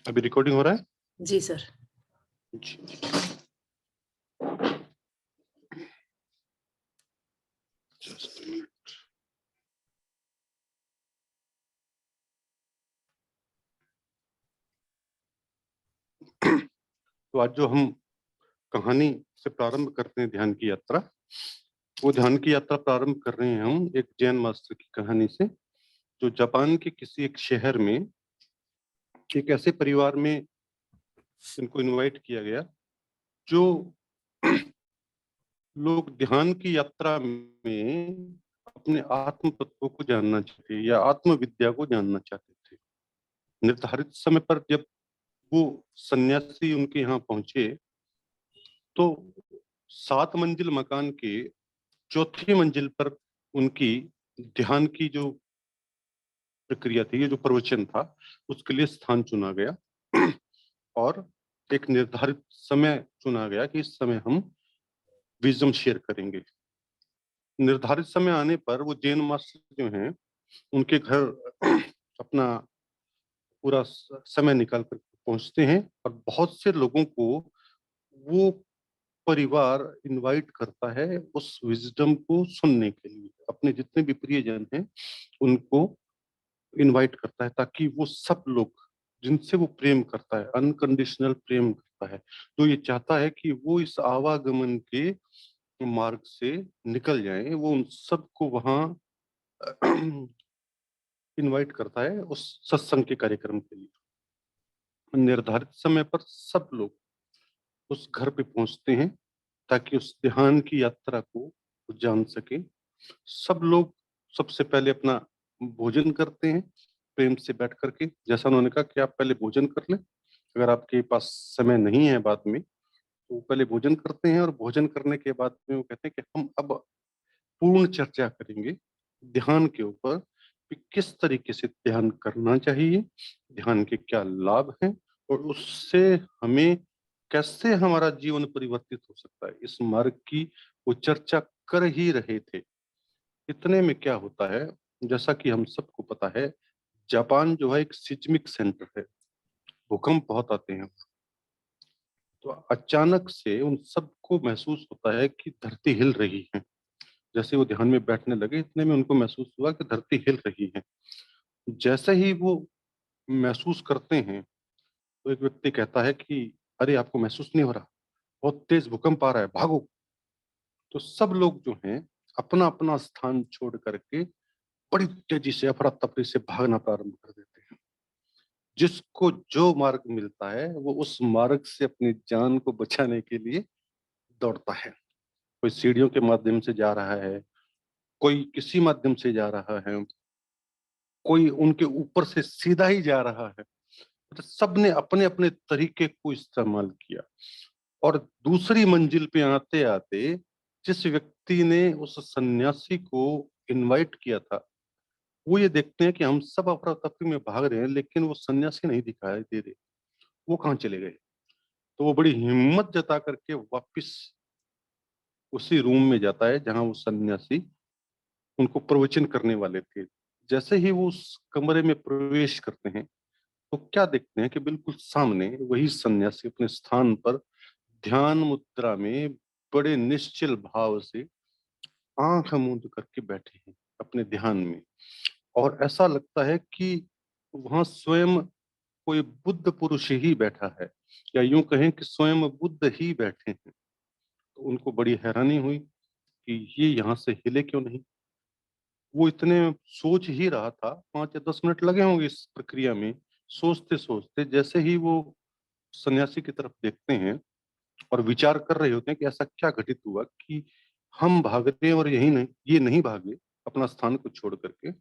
अभी रिकॉर्डिंग हो रहा है? जी सर। जी। Just a minute. तो आज जो हम कहानी से प्रारंभ करते हैं, ध्यान की यात्रा, वो ध्यान की यात्रा प्रारंभ कर रहे हैं हम एक जैन मास्टर की कहानी से, जो जापान के किसी एक शहर में एक ऐसे परिवार में इनको इनवाइट किया गया जो लोग ध्यान की यात्रा में अपने आत्म तत्व को जानना चाहते या आत्म विद्या को जानना चाहते थे। निर्धारित समय पर जब वो सन्यासी उनके यहाँ पहुंचे तो 7 मंजिल मकान के चौथी मंजिल पर उनकी ध्यान की जो प्रक्रिया थी, ये जो प्रवचन था, उसके लिए स्थान चुना गया और एक निर्धारित समय चुना गया कि इस समय हम विजडम शेयर करेंगे। निर्धारित समय आने पर वो जैन मास्टर जो हैं उनके घर अपना पूरा समय निकाल कर पहुंचते हैं और बहुत से लोगों को वो परिवार इनवाइट करता है उस विजडम को सुनने के लिए। अपने जितने भी प्रियजन हैं उनको इनवाइट करता है ताकि वो सब लोग जिनसे वो प्रेम करता है, अनकंडीशनल प्रेम करता है, तो ये चाहता है कि वो इस आवागमन के मार्ग से निकल जाएं, वो उन सबको वहां इनवाइट करता है उस सत्संग के कार्यक्रम के लिए। निर्धारित समय पर सब लोग उस घर पे पहुंचते हैं ताकि उस ध्यान की यात्रा को जान सके। सब लोग सबसे पहले अपना भोजन करते हैं प्रेम से बैठ करके। जैसा उन्होंने कहा कि आप पहले भोजन कर लें, अगर आपके पास समय नहीं है बाद में, तो पहले भोजन करते हैं और भोजन करने के बाद में वो कहते हैं कि हम अब पूर्ण चर्चा करेंगे ध्यान के ऊपर कि किस तरीके से ध्यान करना चाहिए, ध्यान के क्या लाभ हैं और उससे हमें कैसे हमारा जीवन परिवर्तित हो सकता है। इस मार्ग की वो चर्चा कर ही रहे थे। इतने में क्या होता है, जैसा कि हम सबको पता है, जापान जो है एक सिस्मिक सेंटर है, भूकंप बहुत आते हैं। तो अचानक से उन सबको महसूस होता है कि धरती हिल रही है। जैसे वो ध्यान में बैठने लगे इतने में उनको महसूस हुआ कि धरती हिल रही है। जैसे ही वो महसूस करते हैं तो एक व्यक्ति कहता है कि अरे आपको महसूस नहीं हो रहा, बहुत तेज भूकंप आ रहा है, भागो। तो सब लोग जो हैं अपना अपना स्थान छोड़ करके बड़ी तेजी से अफरा तफरी से भागना प्रारंभ कर देते हैं। जिसको जो मार्ग मिलता है वो उस मार्ग से अपनी जान को बचाने के लिए दौड़ता है। कोई सीढ़ियों के माध्यम से जा रहा है, कोई किसी माध्यम से जा रहा है, कोई उनके ऊपर से सीधा ही जा रहा है। तो सबने अपने अपने तरीके को इस्तेमाल किया और दूसरी मंजिल पे आते आते जिस व्यक्ति ने उस सन्यासी को इनवाइट किया था, वो ये देखते हैं कि हम सब अफरा तफरी में भाग रहे हैं लेकिन वो सन्यासी नहीं दिखाई दे रहे, वो कहाँ चले गए। तो वो बड़ी हिम्मत जता करके वापस उसी रूम में जाता है जहां वो सन्यासी उनको प्रवचन करने वाले थे। जैसे ही वो उस कमरे में प्रवेश करते हैं तो क्या देखते हैं कि बिल्कुल सामने वही सन्यासी अपने स्थान पर ध्यान मुद्रा में बड़े निश्चल भाव से आंख मूंद करके बैठे हैं अपने ध्यान में। और ऐसा लगता है कि वहां स्वयं कोई बुद्ध पुरुष ही बैठा है, या यूं कहें कि स्वयं बुद्ध ही बैठे हैं। तो उनको बड़ी हैरानी हुई कि ये यहाँ से हिले क्यों नहीं। वो इतने सोच ही रहा था, 5 या 10 मिनट लगे होंगे इस प्रक्रिया में, सोचते सोचते जैसे ही वो सन्यासी की तरफ देखते हैं और विचार कर रहे होते हैं कि ऐसा क्या घटित हुआ कि हम भाग रहे हैं और यही नहीं, ये नहीं भागे अपना स्थान को छोड़ करके।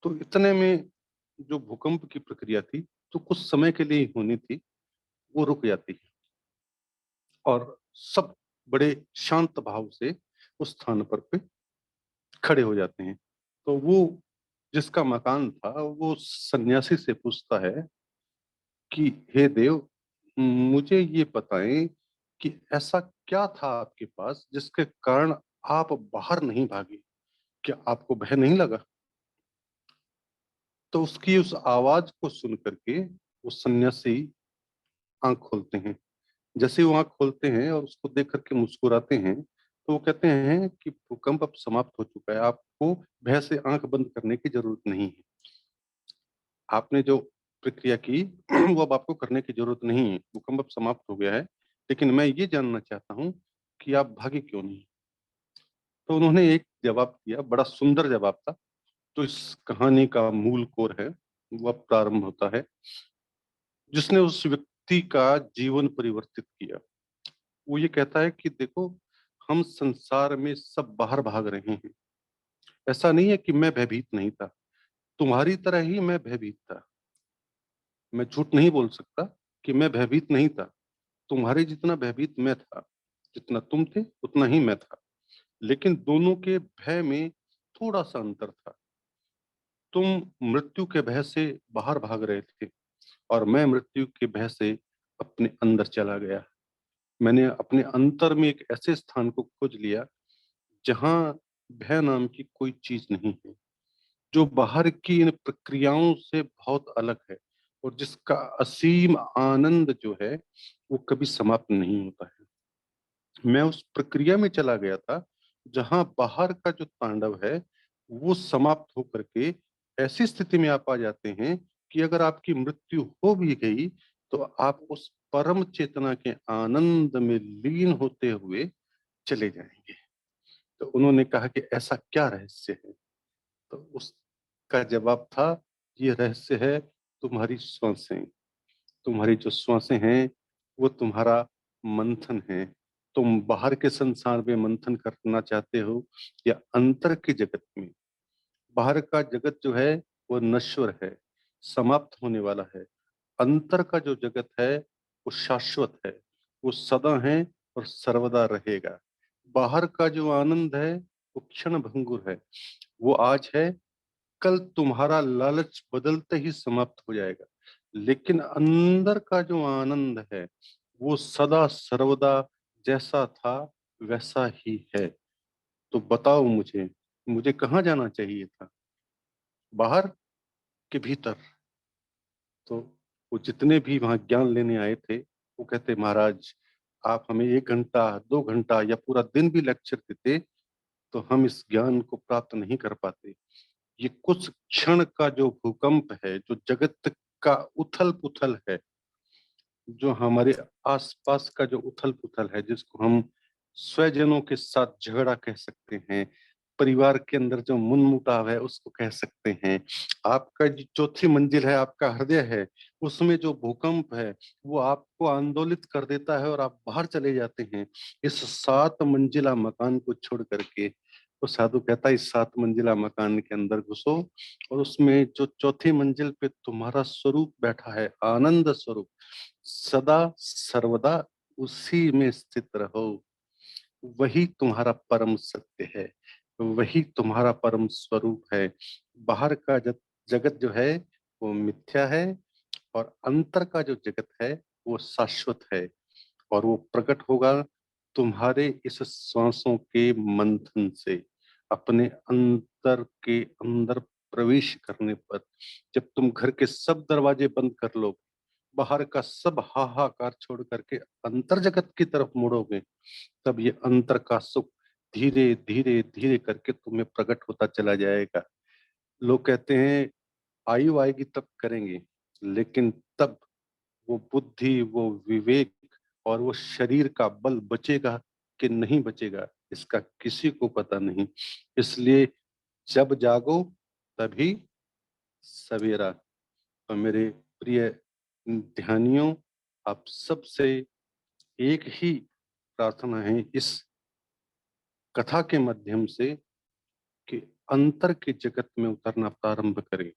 तो इतने में जो भूकंप की प्रक्रिया थी जो कुछ समय के लिए होनी थी वो रुक जाती है और सब बड़े शांत भाव से उस स्थान पर पे खड़े हो जाते हैं। तो वो जिसका मकान था वो सन्यासी से पूछता है कि हे देव, मुझे ये बताएं कि ऐसा क्या था आपके पास जिसके कारण आप बाहर नहीं भागे, क्या आपको भय नहीं लगा? तो उसकी उस आवाज को सुन करके वो सन्यासी आंख खोलते हैं। जैसे ही वो आंख खोलते हैं और उसको देख करके मुस्कुराते हैं तो वो कहते हैं कि भूकंप अब समाप्त हो चुका है, आपको भय से आंख बंद करने की जरूरत नहीं है। आपने जो प्रक्रिया की वो अब आपको करने की जरूरत नहीं है, भूकंप अब समाप्त हो गया है। लेकिन मैं ये जानना चाहता हूँ कि आप भागे क्यों नहीं? तो उन्होंने एक जवाब दिया, बड़ा सुंदर जवाब था। तो इस कहानी का मूल कोर है, वो अब प्रारंभ होता है, जिसने उस व्यक्ति का जीवन परिवर्तित किया। वो ये कहता है कि देखो, हम संसार में सब बाहर भाग रहे हैं। ऐसा नहीं है कि मैं भयभीत नहीं था, तुम्हारी तरह ही मैं भयभीत था। मैं झूठ नहीं बोल सकता कि मैं भयभीत नहीं था। तुम्हारे जितना भयभीत मैं था, जितना तुम थे उतना ही मैं था। लेकिन दोनों के भय में थोड़ा सा अंतर था। तुम मृत्यु के भय से बाहर भाग रहे थे और मैं मृत्यु के भय से अपने अंदर चला गया। मैंने अपने अंतर में एक ऐसे स्थान को खोज लिया जहां भय नाम की कोई चीज नहीं है, जो बाहर की इन प्रक्रियाओं से बहुत अलग है और जिसका असीम आनंद जो है वो कभी समाप्त नहीं होता है। मैं उस प्रक्रिया में चला गया था जहां बाहर का जो तांडव है वो समाप्त होकर के ऐसी स्थिति में आप आ जाते हैं कि अगर आपकी मृत्यु हो भी गई तो आप उस परम चेतना के आनंद में लीन होते हुए चले जाएंगे। तो उन्होंने कहा कि ऐसा क्या रहस्य है? तो उसका जवाब था, ये रहस्य है तुम्हारी श्वासें। तुम्हारी जो श्वासें हैं वो तुम्हारा मंथन है। तुम बाहर के संसार में मंथन करना चाहते हो या अंतर के जगत में? बाहर का जगत जो है वो नश्वर है, समाप्त होने वाला है। अंतर का जो जगत है वो शाश्वत है, वो सदा है और सर्वदा रहेगा। बाहर का जो आनंद है वो क्षण भंगुर है, वो आज है, कल तुम्हारा लालच बदलते ही समाप्त हो जाएगा। लेकिन अंदर का जो आनंद है वो सदा सर्वदा जैसा था वैसा ही है। तो बताओ मुझे, मुझे कहाँ जाना चाहिए था? बाहर के भीतर? तो वो जितने भी वहां ज्ञान लेने आए थे वो कहते, महाराज आप हमें 1 घंटा 2 घंटा या पूरा दिन भी लेक्चर देते तो हम इस ज्ञान को प्राप्त नहीं कर पाते। ये कुछ क्षण का जो भूकंप है, जो जगत का उथल पुथल है, जो हमारे आसपास का जो उथल पुथल है, जिसको हम स्वजनों के साथ झगड़ा कह सकते हैं, परिवार के अंदर जो मुनमुटाव है उसको कह सकते हैं, आपका जो चौथी मंजिल है, आपका हृदय है, उसमें जो भूकंप है वो आपको आंदोलित कर देता है और आप बाहर चले जाते हैं इस 7 मंजिला मकान को छोड़ करके। तो साधु कहता है इस 7 मंजिला मकान के अंदर घुसो और उसमें जो चौथी मंजिल पे तुम्हारा स्वरूप बैठा है, आनंद स्वरूप, सदा सर्वदा उसी में स्थित रहो। वही तुम्हारा परम सत्य है, वही तुम्हारा परम स्वरूप है। बाहर का जगत जो है वो मिथ्या है और अंतर का जो जगत है वो शाश्वत है। और वो प्रकट होगा तुम्हारे इस सांसों के मंथन से, अपने अंतर के अंदर प्रवेश करने पर। जब तुम घर के सब दरवाजे बंद कर लो, बाहर का सब हाहाकार छोड़ करके अंतर जगत की तरफ मुड़ोगे, तब ये अंतर का सुख धीरे धीरे धीरे करके तुम्हें प्रकट होता चला जाएगा। लोग कहते हैं आयु आएगी तब करेंगे, लेकिन तब वो बुद्धि, वो विवेक और वो शरीर का बल बचेगा कि नहीं बचेगा इसका किसी को पता नहीं। इसलिए जब जागो तभी सवेरा। तो मेरे प्रिय ध्यानियों, आप सबसे एक ही प्रार्थना है इस कथा के माध्यम से कि अंतर के जगत में उतरना प्रारंभ करें।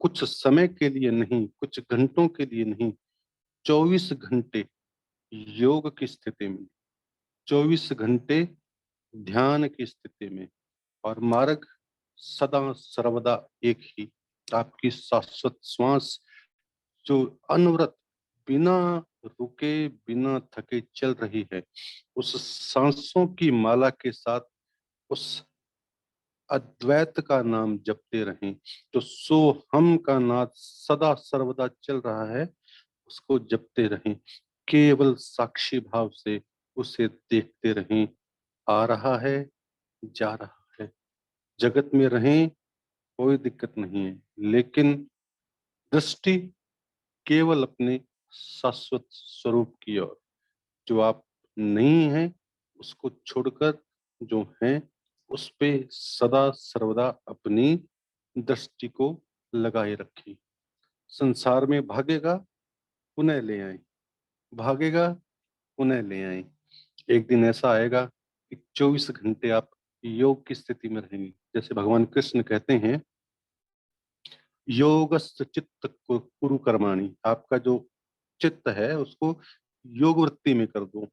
कुछ समय के लिए नहीं, कुछ घंटों के लिए नहीं, 24 घंटे योग की स्थिति में, 24 घंटे ध्यान की स्थिति में, और मार्ग सदा सर्वदा एक ही। आपकी शाश्वत श्वास जो अनवरत बिना रुके बिना थके चल रही है, उस सांसों की माला के साथ उस अद्वैत का नाम जपते रहें। जो सो हम का नाद सदा सर्वदा चल रहा है, उसको जपते रहें। केवल साक्षी भाव से उसे देखते रहें। आ रहा है, जा रहा है। जगत में रहें, कोई दिक्कत नहीं है, लेकिन दृष्टि केवल अपने शाश्वत स्वरूप की ओर। जो आप नहीं हैं उसको छोड़कर जो हैं उस पे सदा सर्वदा अपनी दृष्टि को लगाए रखें। संसार में भागेगा, पुनः ले आए, भागेगा, पुनः ले आए। एक दिन ऐसा आएगा कि 24 घंटे आप योग की स्थिति में रहेंगे। जैसे भगवान कृष्ण कहते हैं, योगस्थ चित्त कुरु कर्माणि। आपका जो चित्त है उसको योग वृत्ति में कर दो।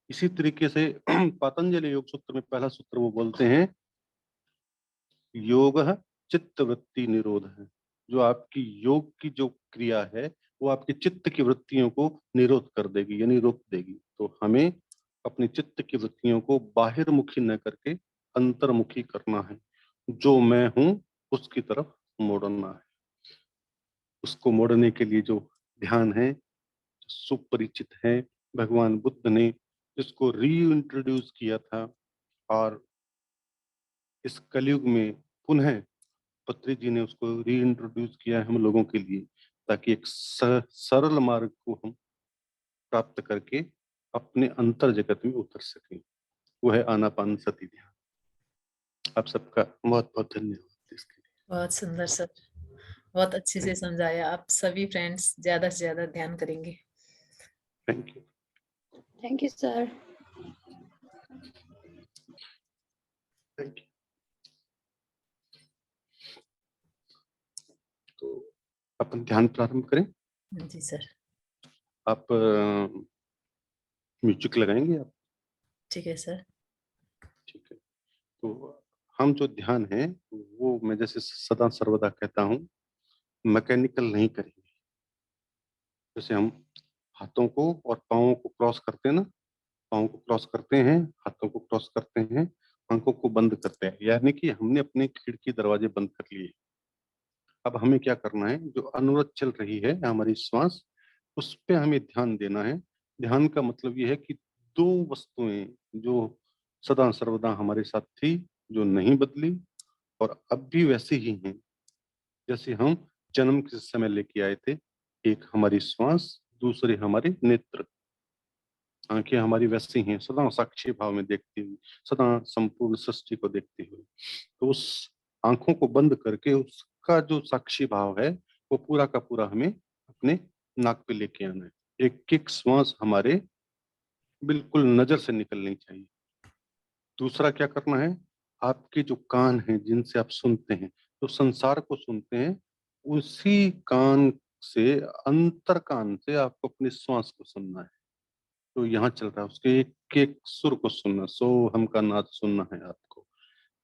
इसी तरीके से पतंजलि योग सूत्र में पहला सूत्र वो बोलते हैं, योग चित्त वृत्ति निरोध है। जो आपकी योग की जो क्रिया है वो आपके चित्त की वृत्तियों को निरोध कर देगी, यानी रोक देगी। तो हमें अपनी चित्त की वृत्तियों को बाहिरमुखी न करके अंतर्मुखी करना है। जो मैं हूं उसकी तरफ मोड़ना है। उसको मोड़ने के लिए जो ध्यान है सुपरिचित है, भगवान बुद्ध ने जिसको री इंट्रोड्यूस किया था, और इस कलयुग में पुनः पत्री जी ने उसको री इंट्रोड्यूस किया है हम लोगों के लिए, ताकि एक सरल मार्ग को हम प्राप्त करके अपने अंतर जगत में उतर सकें। वो है आनापान सती ध्यान। आप सबका बहुत बहुत धन्यवाद इसके लिए। बहुत सुंदर सर, बहुत अच्छे से समझाया। आप सभी फ्रेंड्स ज्यादा से ज्यादा ध्यान करेंगे। Thank you. Thank you sir. Thank you. तो अपन ध्यान प्रारंभ करें। जी सर। आप म्यूजिक लगाएंगे आप? ठीक है सर। ठीक है। तो हम जो ध्यान है वो मैं जैसे सदा सर्वदा कहता हूँ, मैकेनिकल नहीं करेंगे। जैसे हम हाथों को और पाँवों को क्रॉस करते हैं ना, पाँव को क्रॉस करते हैं, हाथों को क्रॉस करते हैं, आंखों को बंद करते हैं, यानी कि हमने अपने खिड़की दरवाजे बंद कर लिए। अब हमें क्या करना है, जो अनवरत चल रही है हमारी श्वास, उस पे हमें ध्यान देना है। ध्यान का मतलब ये है कि दो वस्तुएं जो सदा सर्वदा हमारे साथ थी, जो नहीं बदली और अब भी वैसे ही हैं जैसे हम जन्म के समय लेके आए थे। एक हमारी श्वास, दूसरे हमारे नेत्र। आंखें हमारी वैसी हैं, सदा साक्षी भाव में देखती हुई, सदा संपूर्ण सृष्टि को देखती हुई। तो उस आंखों को बंद करके उसका जो साक्षी भाव है वो पूरा का पूरा हमें अपने नाक पे लेके आना है। एक एक श्वास हमारे बिल्कुल नजर से निकलनी चाहिए। दूसरा क्या करना है, आपके जो कान हैं जिनसे आप सुनते हैं, तो संसार को सुनते हैं, उसी कान से, अंतर कान से आपको अपनी श्वास को सुनना है। तो यहाँ चल रहा है उसके एक एक सुर को सुनना, सो हम का नाद सुनना है आपको।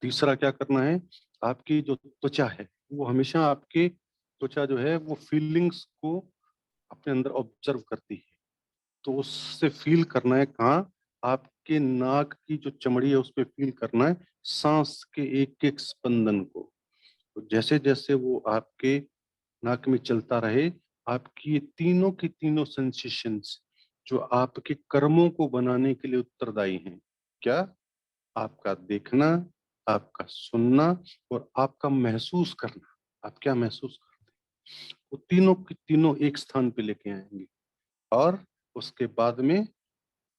तीसरा क्या करना है, आपकी जो त्वचा है वो हमेशा आपके त्वचा जो है वो फीलिंग्स को अपने अंदर ऑब्जर्व करती है। तो उससे फील करना है कहाँ, आपके नाक की जो चमड़ी है उस पर फील करना है सांस के एक एक स्पंदन को। तो जैसे जैसे वो आपके नाक में चलता रहे, आपकी ये तीनों की तीनों सेंसेशंस जो आपके कर्मों को बनाने के लिए उत्तरदायी हैं, क्या, आपका देखना, आपका सुनना और आपका महसूस करना, आप क्या महसूस करते हैं, वो तीनों की तीनों एक स्थान पे लेके आएंगे। और उसके बाद में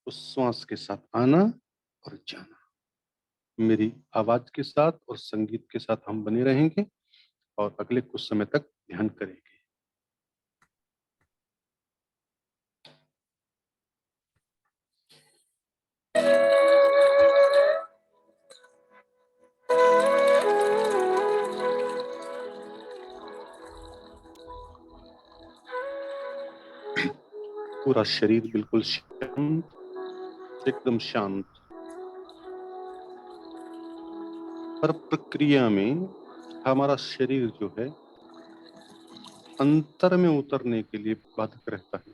उस श्वास के साथ आना और जाना। मेरी आवाज के साथ और संगीत के साथ हम बने रहेंगे और अगले कुछ समय तक ध्यान करेंगे। पूरा शरीर बिल्कुल शांत, एकदम शांत। हर प्रक्रिया में हमारा शरीर जो है अंतर में उतरने के लिए बाधक रहता है।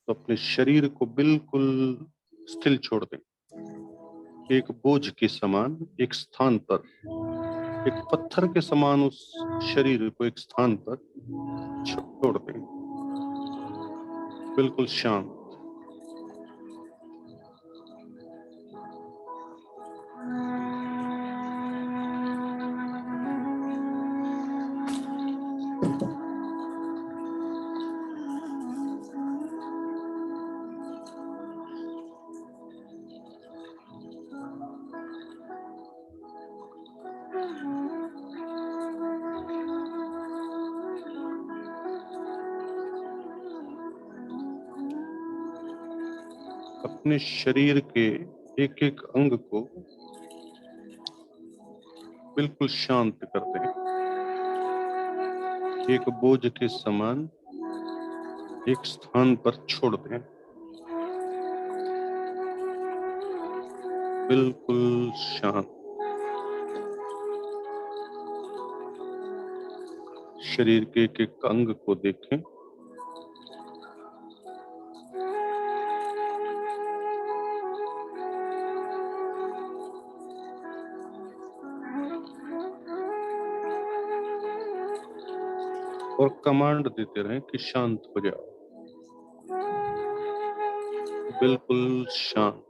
तो अपने शरीर को बिल्कुल स्थिर छोड़ दें, एक बोझ के समान एक स्थान पर, एक पत्थर के समान उस शरीर को एक स्थान पर छोड़ दें, बिल्कुल शांत। अपने शरीर के एक एक अंग को बिल्कुल शांत कर दें, एक बोझ के समान एक स्थान पर छोड़ दें, बिल्कुल शांत। शरीर के एक एक अंग को देखें, और कमांड देते रहें कि शांत हो जाओ, बिल्कुल शांत।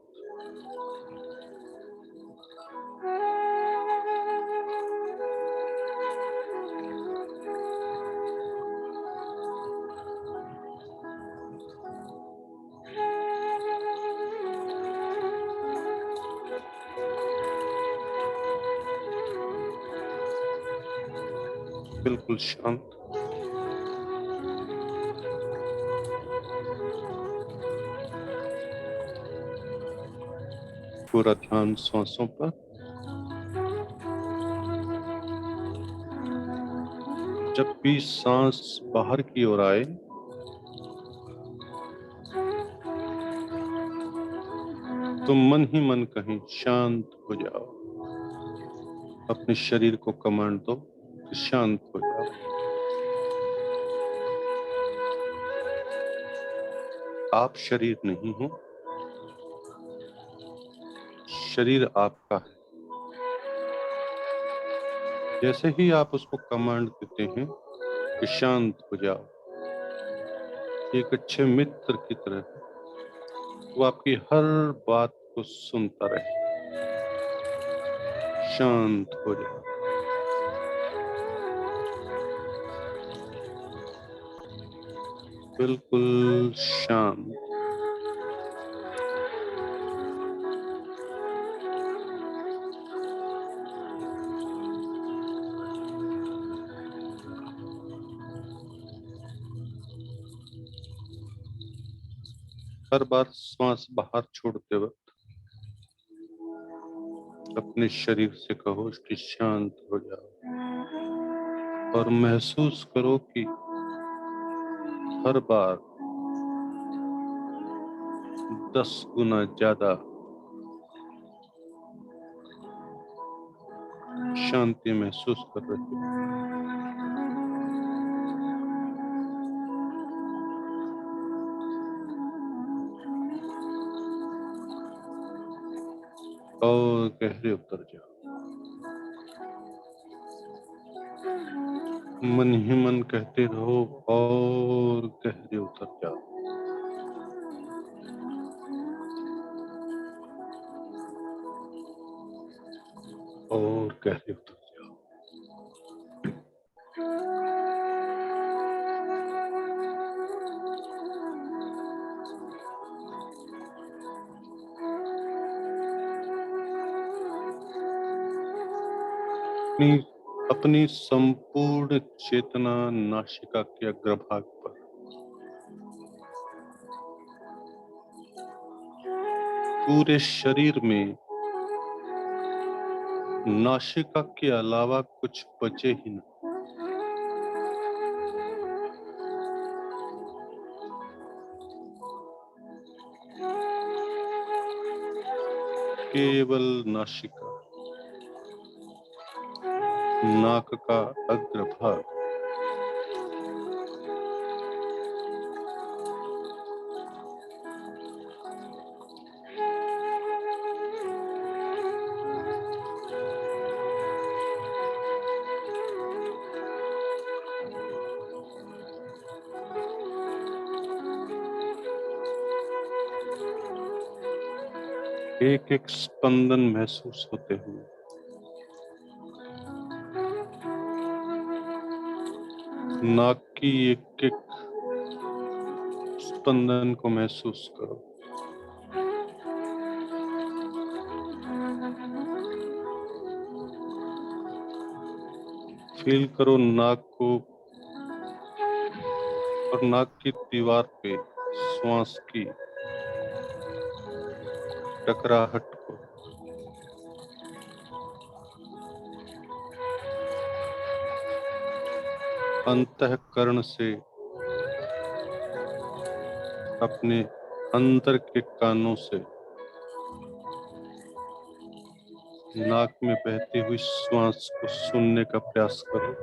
बिल्कुल शांत। पूरा ध्यान सांसों पर। जब भी सांस बाहर की ओर आए तो मन ही मन कहें शांत हो जाओ। अपने शरीर को कमांड दो कि शांत हो जाओ। आप शरीर नहीं हो, शरीर आपका है। जैसे ही आप उसको कमांड देते हैं कि शांत हो जाओ, एक अच्छे मित्र की तरह वो आपकी हर बात को सुनता रहे। शांत हो जाओ, बिल्कुल शांत। हर बार श्वास बाहर छोड़ते वक्त अपने शरीर से कहो कि शांत हो जाओ, और महसूस करो कि हर बार 10 गुना ज्यादा शांति महसूस कर रहे हो। और गहरे उतर जाओ, मन ही मन कहते रहो और गहरे उतर जाओ। और गहरे उतर जाओ। अपनी अपनी संपूर्ण चेतना नासिका के अग्रभाग पर, पूरे शरीर में नासिका के अलावा कुछ बचे ही नहीं। केवल नासिका, नाक का अग्रभाग, एक एक स्पंदन महसूस होते हुए नाक की एक एक स्पंदन को महसूस करो। फील करो नाक को और नाक की दीवार पे श्वास की टकराहट को। अंतःकरण से अपने अंदर के कानों से नाक में बहती हुई श्वास को सुनने का प्रयास करो।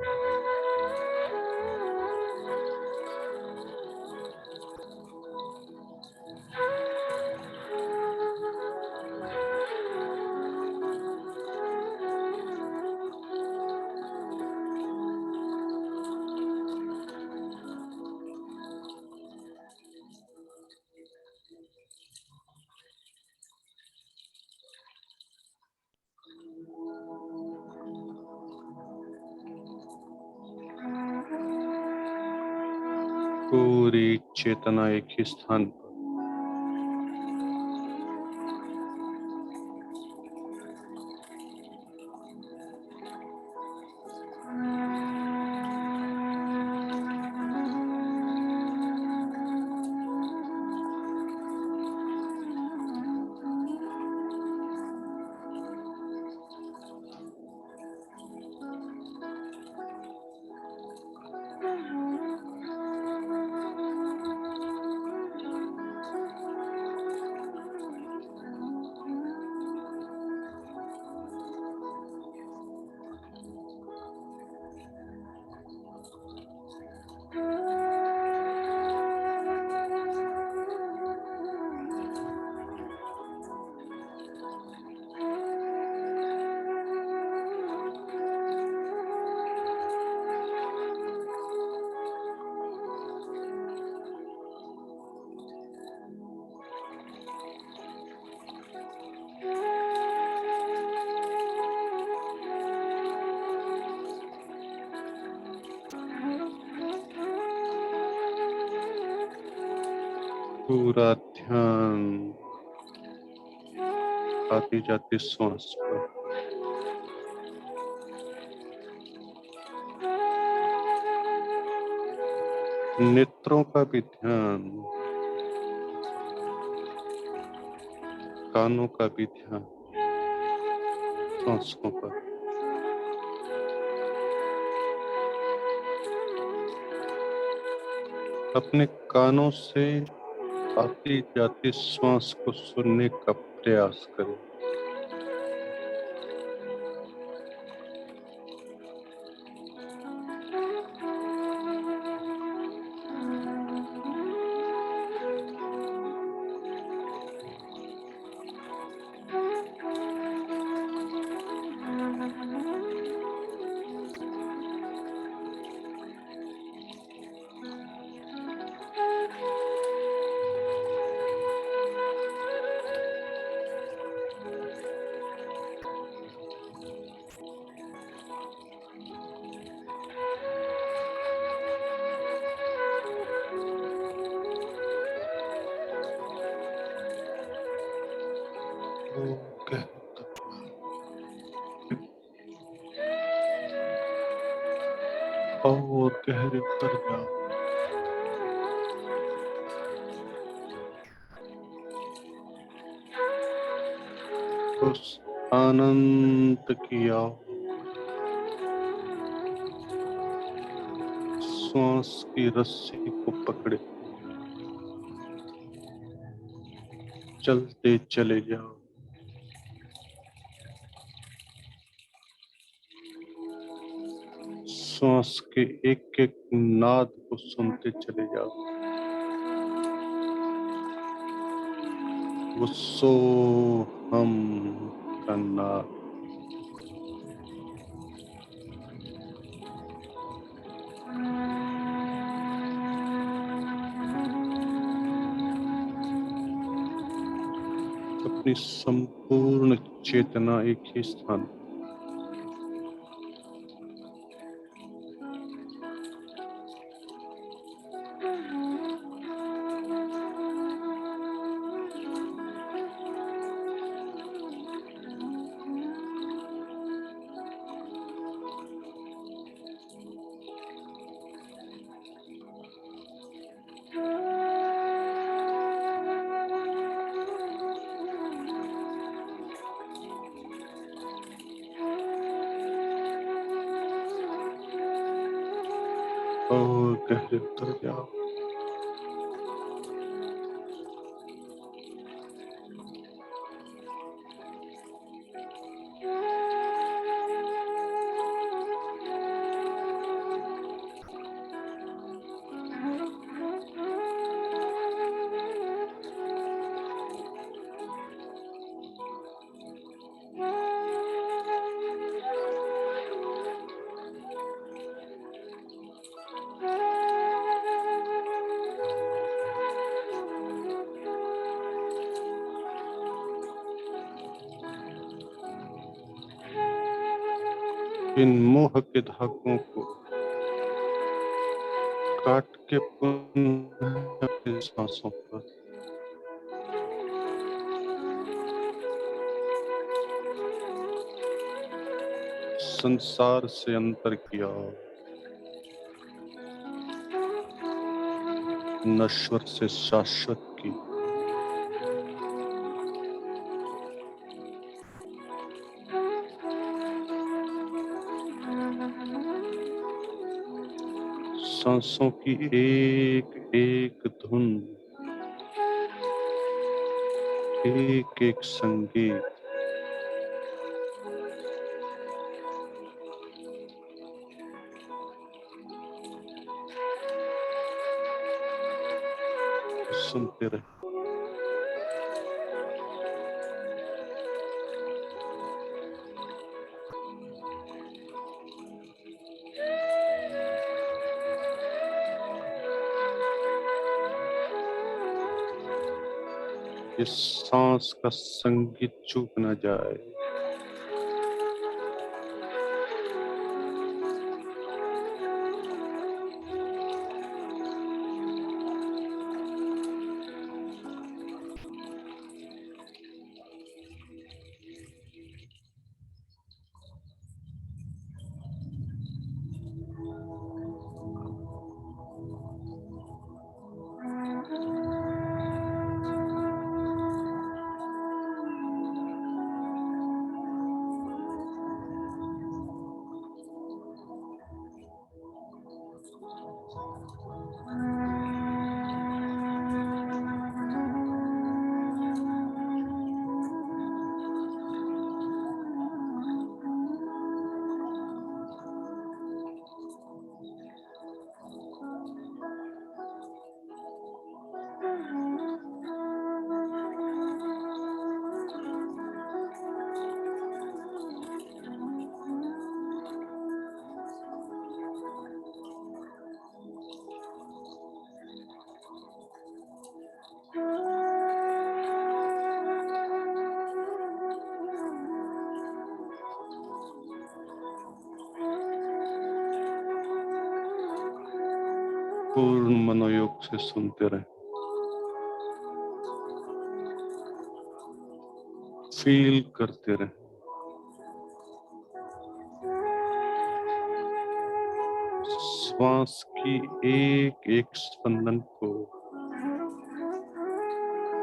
पूरी चेतना एक ही स्थान पर, पूरा ध्यान आती जाती श्वास पर। नेत्रों का भी ध्यान, कानों का भी ध्यान सांसों पर। अपने कानों से आती जाती श्वास को सुनने का प्रयास करें। और गहरे उतर जाओ। उस आनंद की आओ, श्वास की रस्सी को पकड़े चलते चले जाओ। श्वास के एक एक नाद को सुनते चले जाओ। वो सो हम का नाद। अपनी संपूर्ण चेतना एक ही स्थान। और गहरे उतर जाओ। इन मोह के धागों को काट के पुनः अपनी सांसों पर संसार से अंतर किया, नश्वर से शाश्वत की। सांसों की एक एक धुन, एक एक संगीत सुनते रहे। इस सांस का संगीत चूक न जाए। पूर्ण मनोयोग से सुनते रहे, फील करते रहे। श्वास की एक एक स्पंदन को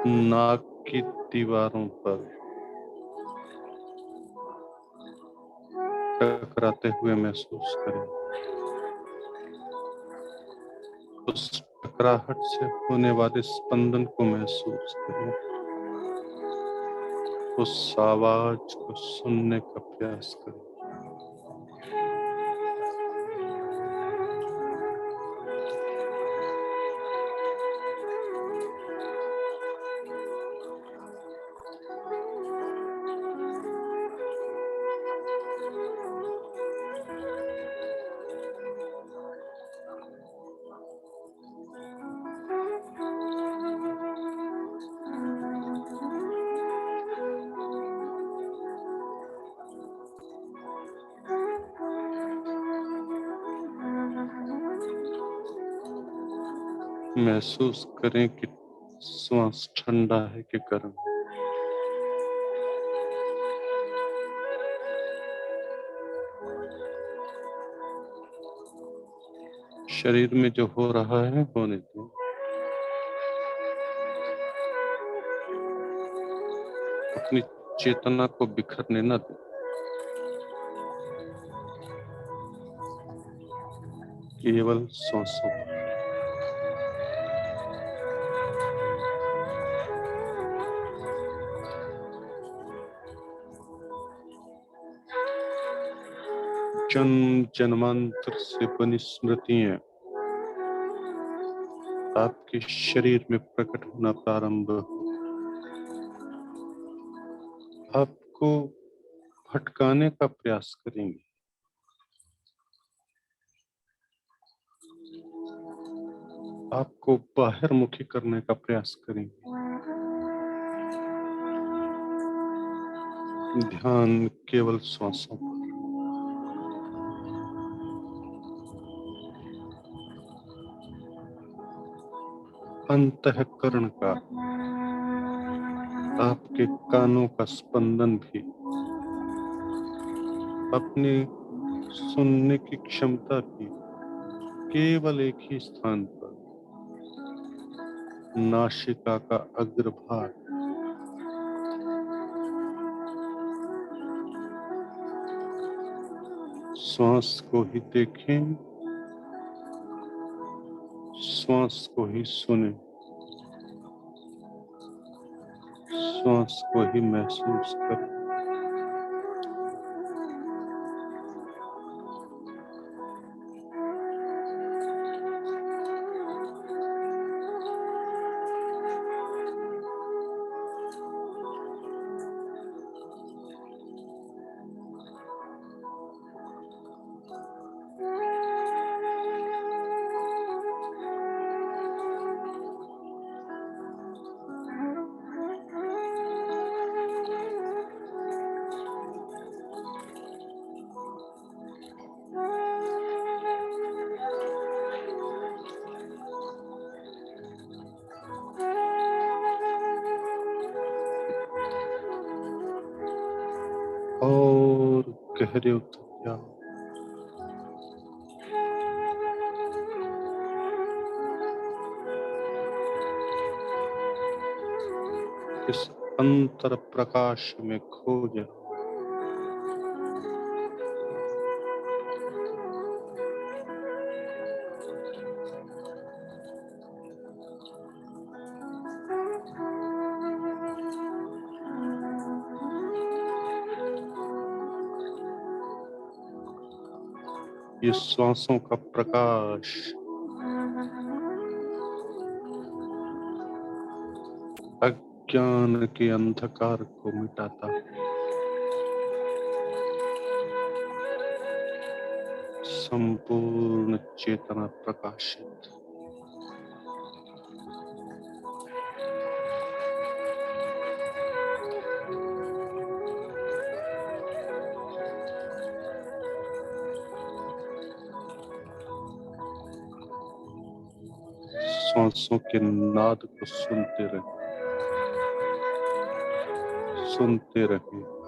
नाक की दीवारों पर टकराते हुए महसूस करें। उस टकराहट से होने वाले स्पंदन को महसूस करें। उस आवाज को सुनने का प्रयास करें। महसूस करें कि श्वास ठंडा है कि गर्म। शरीर में जो हो रहा है होने दें। अपनी चेतना को बिखरने न दें। केवल सांसों पर। जन्म जन्मांतर से बनी स्मृतियां आपके शरीर में प्रकट होना प्रारंभ हो। आपको भटकाने का प्रयास करेंगे। आपको बाहर मुखी करने का प्रयास करेंगे। ध्यान केवल श्वासों पर। अंतःकरण का, आपके कानों का स्पंदन भी, अपनी सुनने की क्षमता भी केवल एक ही स्थान पर, नासिका का अग्रभाग। श्वास को ही देखें, श्वास को ही सुने, श्वास को ही महसूस करें। और गहरे उतर जाओ। इस अंतर प्रकाश में खो जाओ। ये श्वासों का प्रकाश अज्ञान के अंधकार को मिटाता है। संपूर्ण चेतना प्रकाशित। सांसों के नाद को सुनते रहे, सुनते रहे।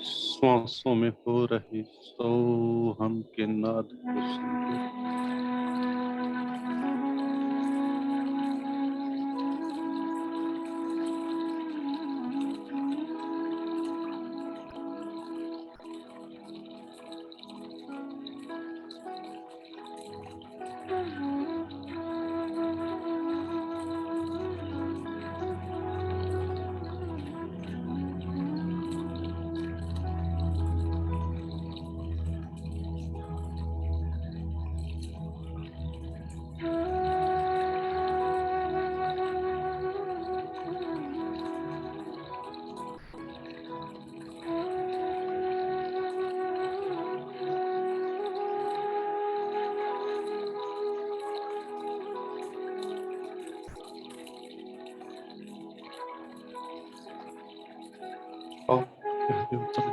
श्वासों में हो रहे सोहम के नाद को सुनते रहे।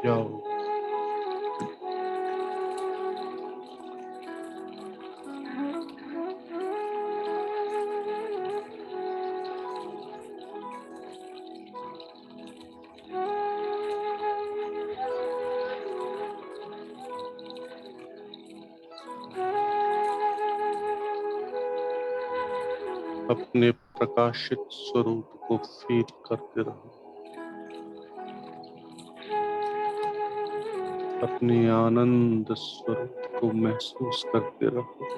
जाओ। अपने प्रकाशित स्वरूप को फील करते रहो। अपने आनंद स्वरूप को महसूस करते रहो।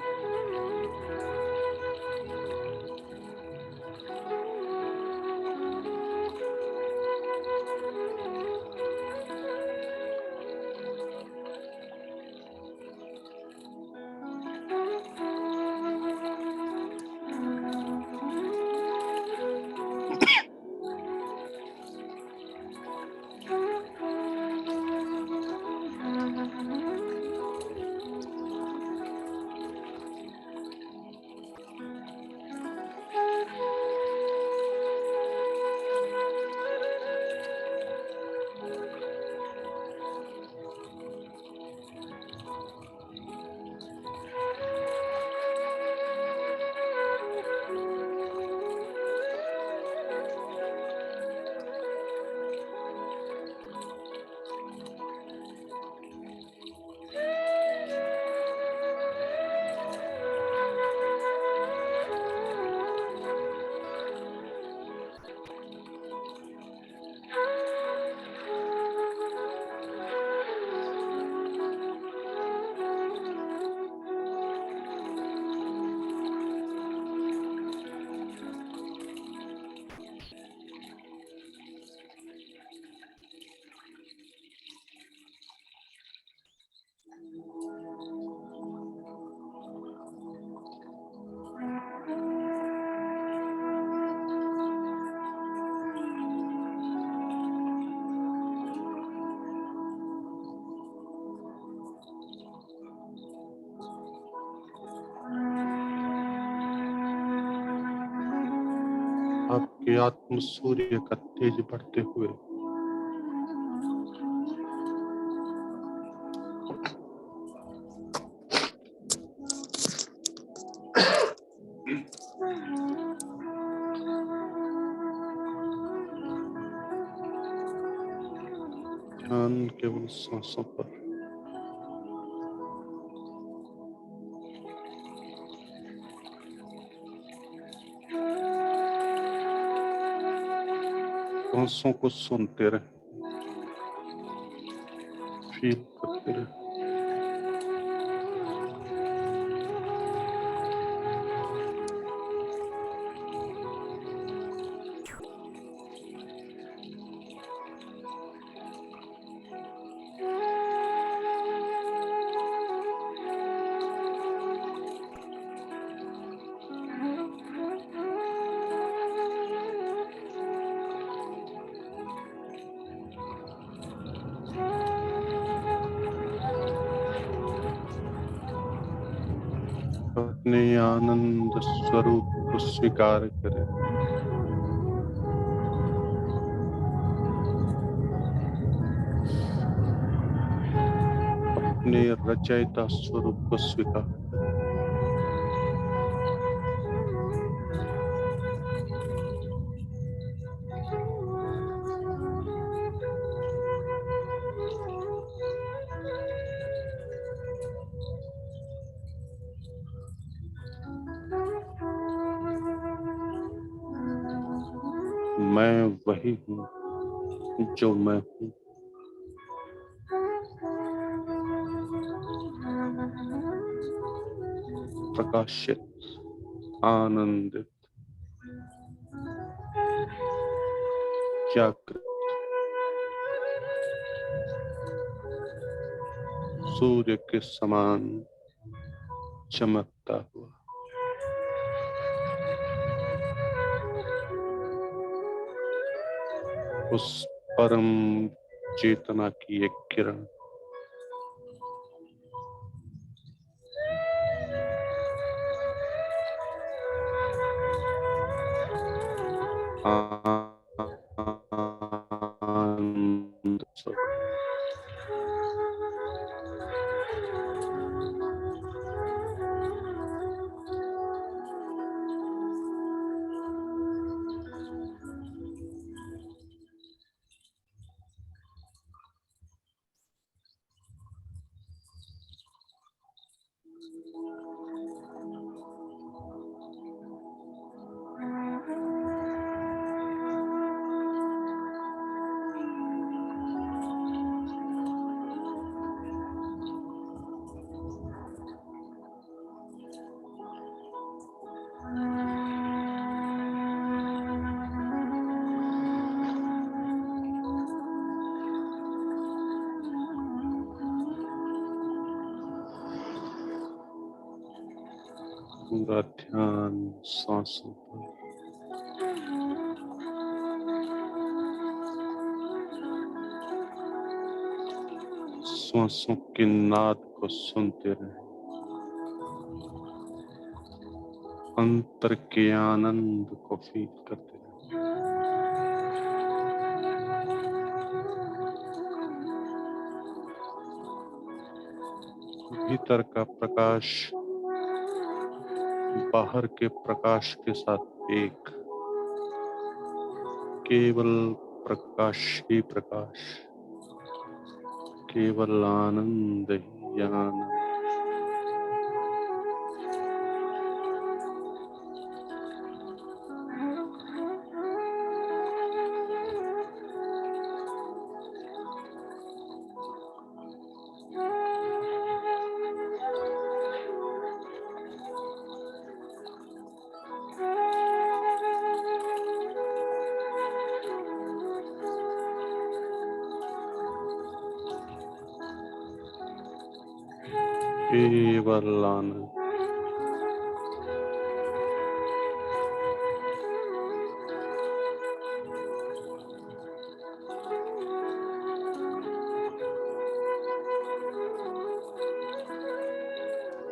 आपके आत्म सूर्य का तेज बढ़ते हुए ध्यान केवल सांसों पर। सांसों को सुनते रहे, फील करते रहे। अपने आनंद स्वरूप को स्वीकार करें। अपने रचयिता स्वरूप को स्वीकार करें। मैं वही हूँ जो मैं हूँ। प्रकाशित, आनंदित, जागृत, सूर्य के समान चमकता हुआ। उस परम चेतना की एक किरण आनंद स्वरूप। पूरा ध्यान सांसों पर। सांसों के नाद को सुनते रहे, अंतर के आनंद को फील करते रहे। भीतर का प्रकाश बाहर के प्रकाश के साथ एक, केवल प्रकाश ही प्रकाश, केवल आनंद ही आनंद। केवल आनंद।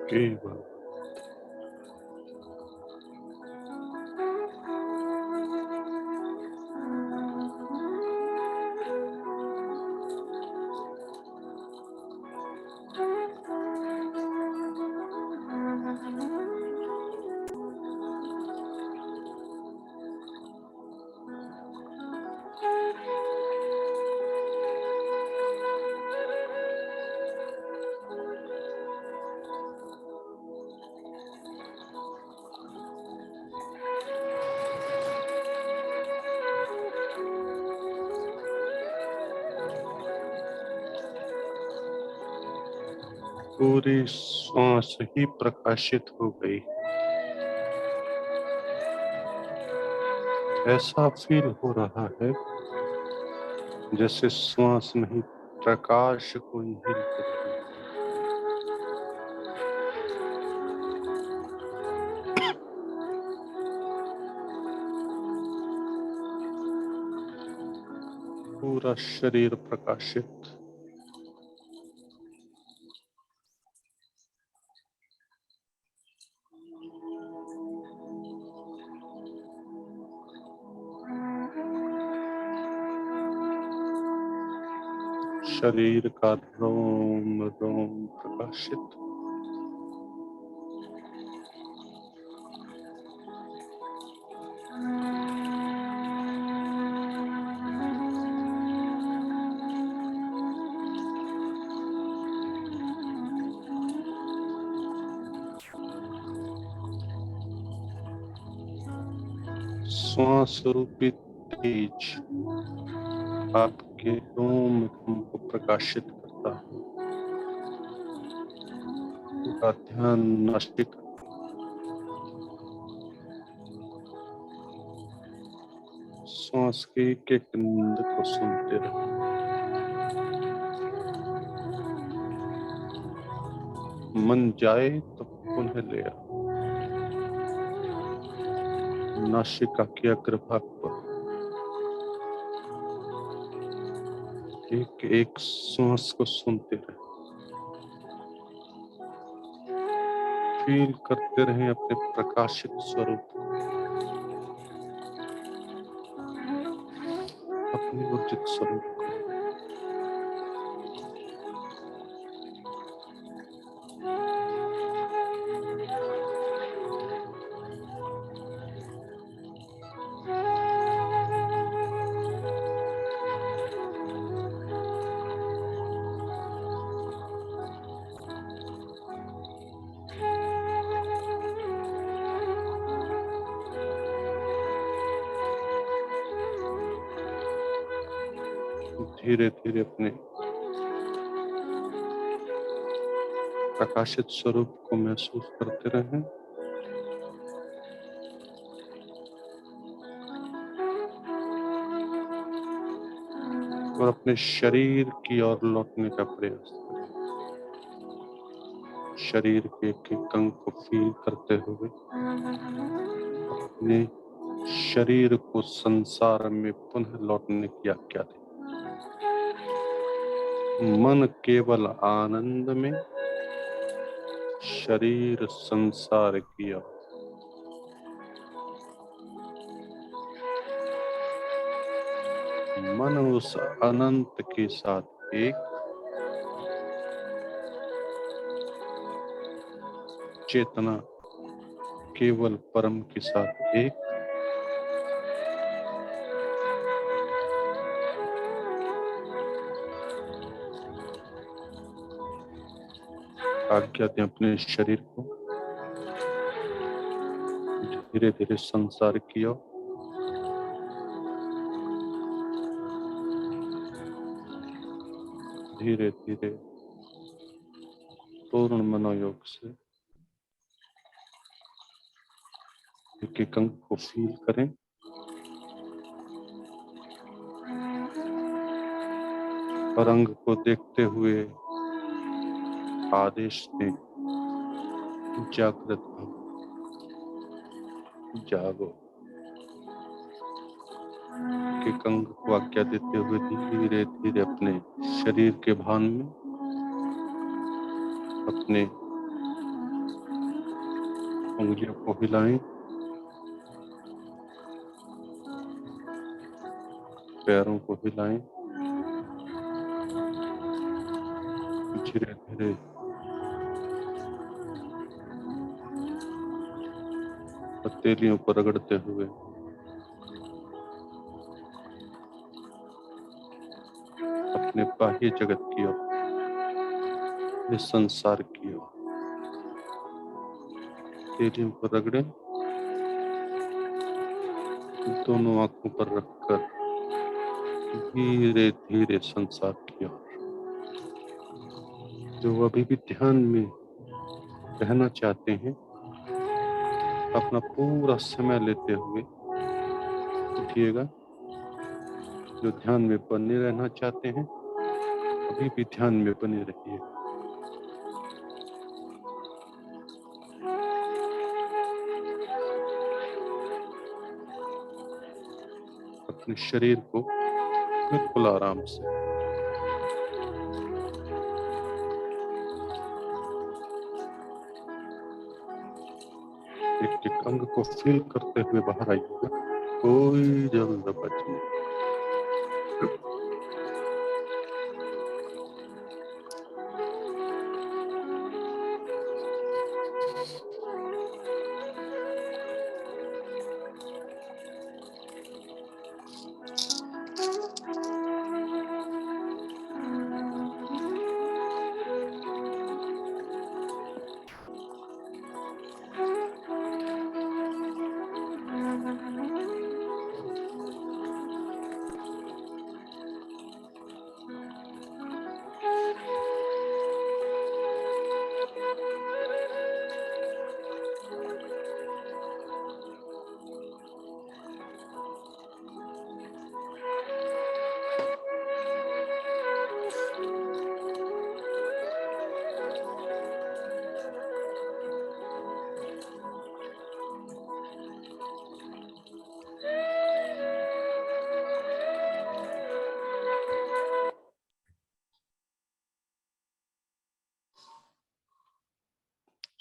केवल पूरी सांस ही प्रकाशित हो गई। ऐसा फील हो रहा है जैसे श्वास नहीं, प्रकाश को इनहेल कर रही है। पूरा शरीर प्रकाशित, शरीर का रोम रोम प्रकाशित। श्वास रूपी तेज आपके रोम रोम को प्रकाशित करता है। पूरा ध्यान नासिका, श्वास के एक एक नींद को सुनते रहे। मन जाए तो पुनः ले आओ। नासिका के अग्रभाग पर एक एक श्वास को सुनते रहे। फील करते रहे अपने प्रकाशित स्वरूप, अपनी उचित स्वरूप को। धीरे धीरे अपने प्रकाशित स्वरूप को महसूस करते रहें। और अपने शरीर की ओर लौटने का प्रयास करें। शरीर के एक एक अंग को फील करते हुए अपने शरीर को संसार में पुनः लौटने की आज्ञा दें। मन केवल आनंद में, शरीर संसार की ओर। मन उस अनंत के साथ एक, चेतना केवल परम के साथ एक। आज्ञा दें अपने शरीर को धीरे धीरे संसार की ओर। धीरे धीरे पूर्ण मनोयोग से एक एक अंग को फील करें। और अंग को देखते हुए आदेश दें, जागृत भव, जागो। एक अंग को आज्ञा देते हुए धीरे धीरे अपने शरीर के भान में अपने उंगलियों को हिलाएं, पैरों को हिलाएं। धीरे धीरे हथेलियों को रगड़ते हुए अपने बाह्य जगत की ओर, इस संसार की ओर हथेलियों को रगड़ें। दोनों आंखों पर रखकर धीरे धीरे संसार की ओर। जो अभी भी ध्यान में रहना चाहते हैं, अपना पूरा समय लेते हुए उठिएगा। जो ध्यान में बने रहना चाहते हैं, अभी भी ध्यान में बने रहिए। अपने शरीर को बिल्कुल आराम से एक एक अंग को फील करते हुए बाहर आइएगा। कोई जल्दबाजी नहीं।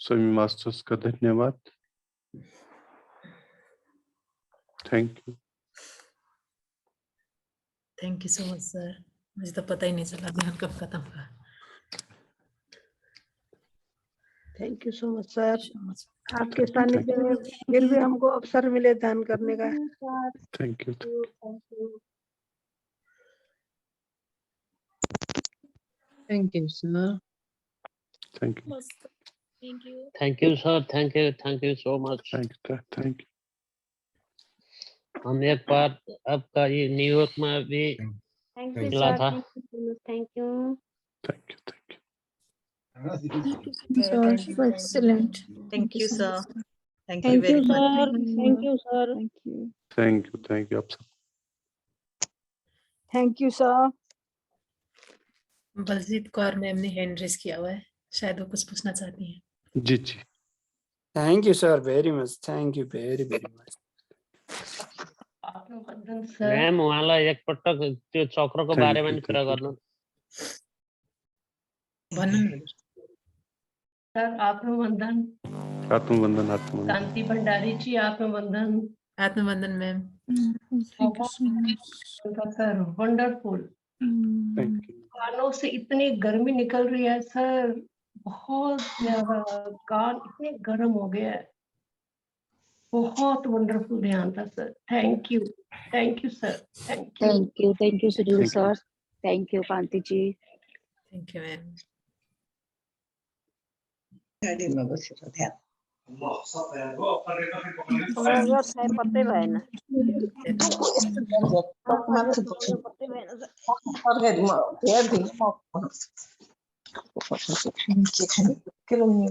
सभी मास्टर्स का धन्यवाद। Thank you. Thank you so much sir. मुझे तो पता ही नहीं चला ध्यान कब खत्म हुआ। Thank you so much sir. So much. आपके सानिध्य में फिर भी हमको अवसर मिले ध्यान करने का। Thank you. Thank you, sir. Thank you. Thank you. Thank you, sir. Thank you so much. Thank you. हम एक बार आपका ये न्यूयॉर्क में भी Thank you, मिला sir. था। Thank you so much. Thank you. Thank you. Sir, excellent. Thank you, sir. Thank you thank very you much. Sir. Thank you sir. Thank you आप सब। Thank you sir. Baljeet Kaur ma'am ने hand raise किया हुआ है। शायद वो कुछ पूछना चाहती हैं। जी जी Thank you, sir, very much. Thank you very, very much. आत्मबंधन सर मैम उहाँलाई एकपटक त्यो चक्रको Thank बारेमा you, नि कुरा thank you. गर्नु। भन्नु न हजुर। सर आत्मबंधन आत्मबंधन आत्मबंधन शांति भंडारी जी आत्मबंधन आत्मबंधन ma'am. Thank you so much. Sir wonderful thank you कानों से इतनी गर्मी निकल रही है सर बहुत ज्यादा कान इतने गर्म हो गया है बहुत वंडरफुल ध्यान था sir thank you sir thank you Thank you, Sunil Thank you. sir. Thank you, Kanti ji. Thank you ma'am. गाडीमा बसेर ध्यान पत्तै भएन यस्तो झ्याक मान्छे बस्नु पत्तै भएन सर तरकारीमा हेरिदिनु म के खाने के लाउने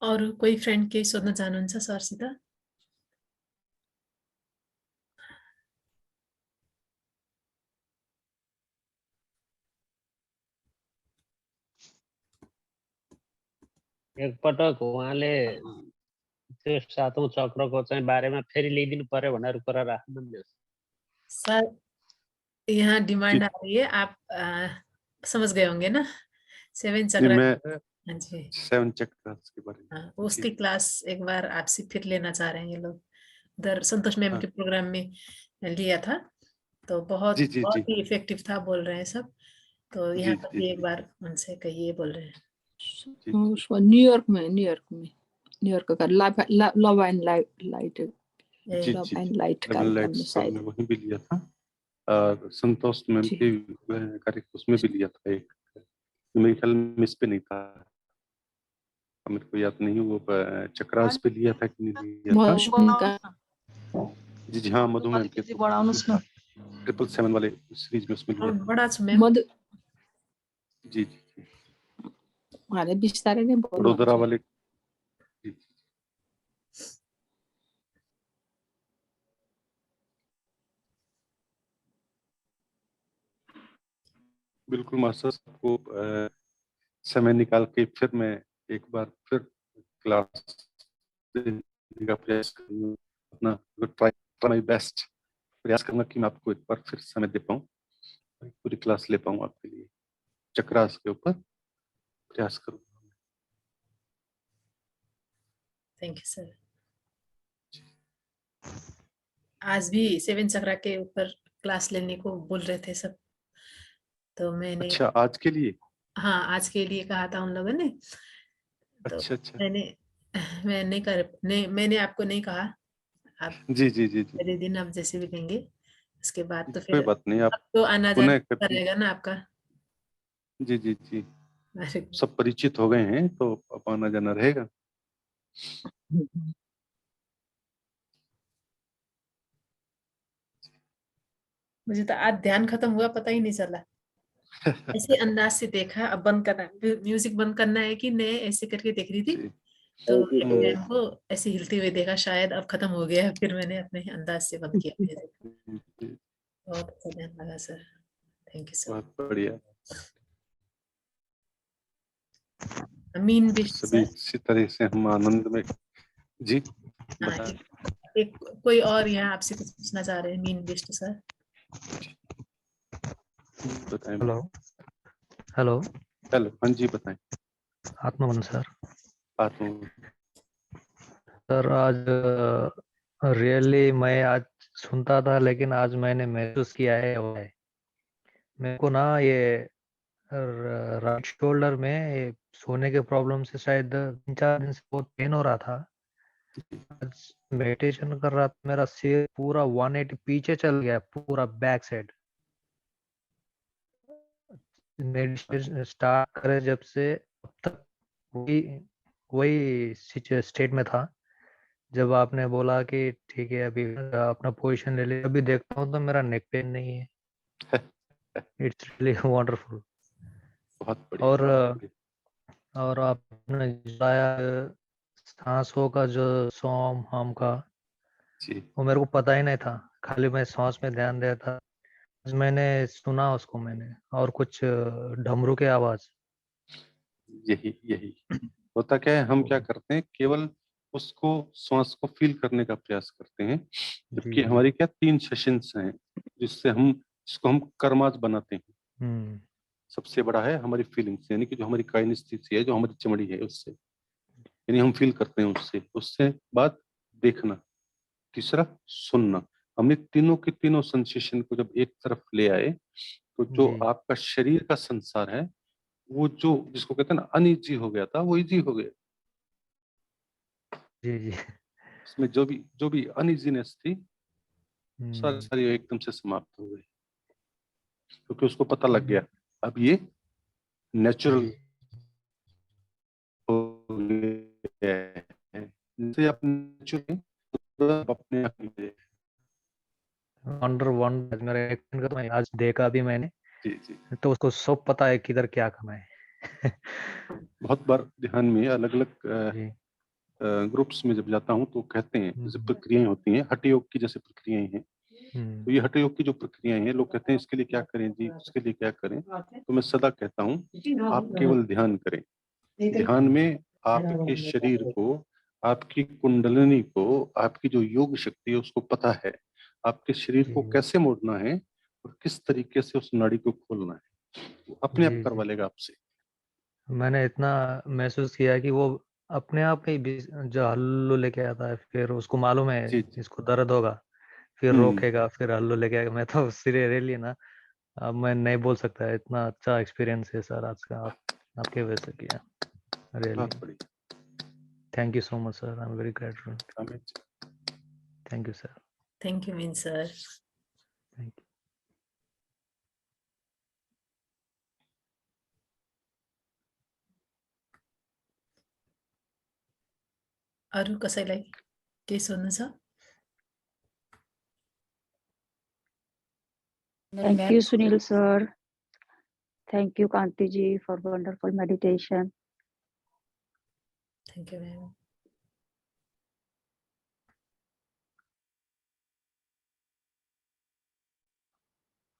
और कोही फ्रेन्ड केही सोध्न चाहनुहुन्छ सरसित? एकपटक उहाँले त्यो 7औं चक्रको चाहिँ बारेमा फेरि ल्याइदिनु पर्यो भनेर कुरा राख्नु नि। सर यहाँ डिमांड जी। आ रही है, आप समझ गए होंगे ना 7 जी चक्र। मैं हाँ जी 7 चक्रास के बारे में हाँ, उसकी क्लास एक बार आपसे फिर लेना चाह रहे हैं ये लोग। उधर संतोष मैम हाँ। के प्रोग्राम में लिया था तो बहुत जी, जी, बहुत जी। ही इफेक्टिव था बोल रहे हैं सब। तो जी, यहाँ पर जी, भी जी। एक बार उनसे कहिए बोल रहे हैं। जी। उसको न्यूयॉर्क का लव एंड लाइट जी, लव जी, एंड जी। लाइट डबल कार्यक्रम लाइट में सब में शायद। वहीं भी लिया था और संतोष मैम जी। के कार्यक्रम उसमें भी लिया था एक। मेरे ख्याल में इस पे नहीं था, मेरे को याद नहीं वो चक्रास पे लिया था कि नहीं लिया था। मधुमिका जी जी हाँ मधु मैम के बढाउनुस् न 777 वाले सीरीज में उसमें लिया और था। बड़ा छु मैम। मधु जी जी जी। उहाँले बिस्तारै नै वडोदरा बोल्नुहुन्छ। वाले जी। बिल्कुल मास्टर आपको समय निकाल के फिर मैं एक बार फिर क्लास देने का प्रयास करूंगा, अपना ट्राई माय बेस्ट प्रयास करूंगा कि मैं आपको एक बार फिर समय दे पाऊं, पूरी क्लास ले पाऊं आपके लिए। चक्रास के ऊपर प्रयास करूंगा। Thank you sir. आज भी 7 चक्रा के ऊपर क्लास लेने को बोल रहे थे सब, तो मैंने अच्छा आज के लिए? हाँ आज के लिए कहा था उन लोगों ने। तो अच्छा अच्छा मैंने आपको नहीं कहा, आप जी जी जी जी अगले दिन आप जैसे भी देंगे उसके बाद तो कोई फिर बात नहीं, आप अब तो आना जाना पुनः होता कभी। रहेगा ना आपका। जी जी जी अरे, सब परिचित हो गए हैं तो अब आना जाना रहेगा। मुझे तो आज ध्यान खत्म हुआ पता ही नहीं चला। ऐसे अंदाज से देखा, अब बंद करना म्यूजिक बंद करना है कि नहीं ऐसे करके देख रही थी। जी। तो मैम को ऐसे हिलते हुए देखा, शायद अब खत्म हो गया है, फिर मैंने अपने अंदाज से बंद किया music। जी, बहुत अच्छा ध्यान लगा सर, थैंक यू सर। बहुत बढ़िया। मीन बिस्ट सभी सर। इसी तरह से हम आनंद में। जी हाँ, बताएं। एक कोई और यहाँ आपसे कुछ पूछना चाह रहे हैं मीन बिस्ट सर। बताएं। हेलो हेलो हेलो हाँ जी बताएं। आत्मबंधन सर। आत्म सर आज रियली मैं आज सुनता था लेकिन आज मैंने महसूस किया है वो है मेरे को ना ये राइट शोल्डर में ये सोने के प्रॉब्लम से शायद 3-4 दिन से बहुत पेन हो रहा था। आज मेडिटेशन कर रहा था, मेरा सिर पूरा 180 पीछे चल गया, पूरा बैक साइड। मेडिटेशन स्टार्ट करे जब से अब तक वही स्टेट में था। जब आपने बोला कि ठीक है अभी अपना पोजीशन ले ले, अभी देखता हूँ तो मेरा नेक पेन नहीं है। It's really wonderful. बहुत बढ़िया। और आपने बताया सांसों का जो सोम हम का जी वो मेरे को पता ही नहीं था, खाली मैं सांस में ध्यान देता मैंने सुना उसको मैंने, और कुछ डमरू के आवाज। यही यही होता क्या है, हम क्या करते हैं, केवल उसको श्वास को फील करने का प्रयास करते हैं, जबकि जी। हमारी क्या 3 सेशंस हैं जिससे हम इसको हम कर्माज बनाते हैं। हम्म। सबसे बड़ा है हमारी फीलिंग्स, यानी कि जो हमारी काइनेस्थेसिस है, जो हमारी चमड़ी है, उससे यानी हम फील करते हैं उससे। उससे बाद देखना, तीसरा सुनना। हमने तीनों के तीनों सेंसेशन को जब एक तरफ ले आए, तो जो जी आपका शरीर का संसार है, वो जो जिसको कहते हैं ना अनईजी हो गया था, वो इजी हो गया। जी जी। उसमें जो भी अनइजीनेस थी, सारी हम्म। सारी एकदम से समाप्त हो गई, क्योंकि उसको पता लग गया अब ये नेचुरल जी। हो गया है। जैसे आप नेचुरल अपने आप में। वंडर वन मेरा एक friend का तो मैं आज देखा भी मैंने, जी जी, तो उसको सब पता है किधर क्या करना है। बहुत बार ध्यान में अलग अलग जी। ग्रुप्स में जब जाता हूँ तो कहते हैं, जैसे हम्म। प्रक्रियाएं होती हैं हठ योग की, जैसे प्रक्रियाएं हैं, तो ये हठ योग की जो प्रक्रियाएं हैं, लोग कहते हैं इसके लिए क्या करें जी, उसके लिए क्या करें। तो मैं सदा कहता हूँ, आप केवल ध्यान करें। ध्यान में आपके शरीर को, आपकी कुंडलिनी को, आपकी जो योग शक्ति है उसको पता है, आपके शरीर को जी कैसे मोड़ना है और किस तरीके से उस नाड़ी को खोलना है, वो अपने आप जी करवा जी। लेगा आपसे। मैंने इतना महसूस किया कि वो अपने आप ही जो हल्लू लेके आता है, फिर उसको मालूम है जी जी। इसको दर्द होगा, फिर हम्म। रोकेगा, फिर हल्लू लेके आएगा। मैं तो सीरियसली ना, अब मैं नहीं बोल सकता, इतना अच्छा एक्सपीरियंस है सर आज का, आपके वजह से किया। रियली बहुत बढ़िया। Thank you so much sir, I am very grateful. Amit. Thank you sir. Thank you mean sir. Thank you. अरू कसैलाई केही सोध्नु छ? Thank you, Sunil sir. Thank you, Kanti ji, for wonderful meditation. Thank you ma'am.